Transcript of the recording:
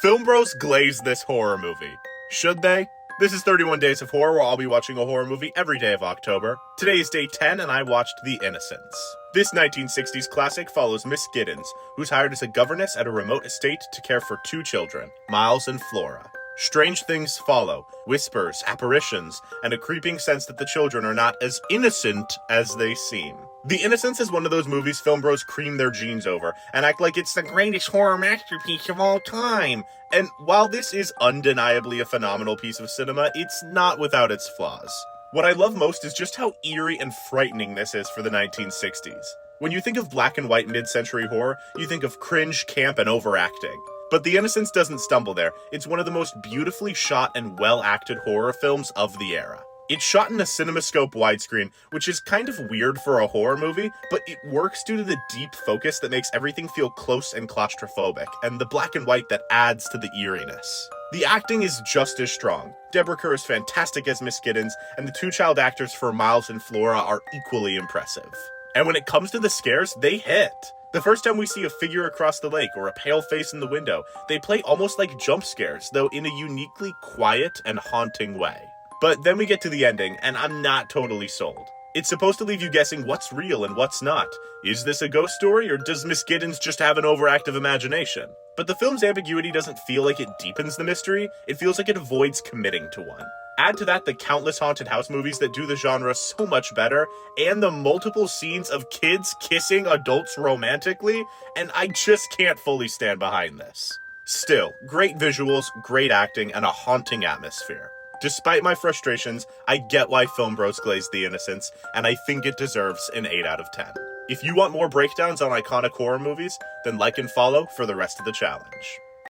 Film bros glaze this horror movie. Should they? This is 31 Days of Horror, where I'll be watching a horror movie every day of October. Today is day 10, and I watched The Innocents. This 1960s classic follows Miss Giddens, who's hired as a governess at a remote estate to care for two children, Miles and Flora. Strange things follow, whispers, apparitions, and a creeping sense that the children are not as innocent as they seem. The Innocents is one of those movies film bros cream their jeans over and act like it's the greatest horror masterpiece of all time. And while this is undeniably a phenomenal piece of cinema, it's not without its flaws. What I love most is just how eerie and frightening this is for the 1960s. When you think of black and white mid-century horror, you think of cringe, camp, and overacting. But The Innocents doesn't stumble there. It's one of the most beautifully shot and well-acted horror films of the era. It's shot in a CinemaScope widescreen, which is kind of weird for a horror movie, but it works due to the deep focus that makes everything feel close and claustrophobic, and the black and white that adds to the eeriness. The acting is just as strong. Deborah Kerr is fantastic as Miss Giddens, and the two child actors for Miles and Flora are equally impressive. And when it comes to the scares, they hit. The first time we see a figure across the lake or a pale face in the window, they play almost like jump scares, though in a uniquely quiet and haunting way. But then we get to the ending, and I'm not totally sold. It's supposed to leave you guessing what's real and what's not. Is this a ghost story, or does Miss Giddens just have an overactive imagination? But the film's ambiguity doesn't feel like it deepens the mystery, it feels like it avoids committing to one. Add to that the countless haunted house movies that do the genre so much better, and the multiple scenes of kids kissing adults romantically, and I just can't fully stand behind this. Still, great visuals, great acting, and a haunting atmosphere. Despite my frustrations, I get why film bros glaze The Innocents, and I think it deserves an 8 out of 10. If you want more breakdowns on iconic horror movies, then like and follow for the rest of the challenge.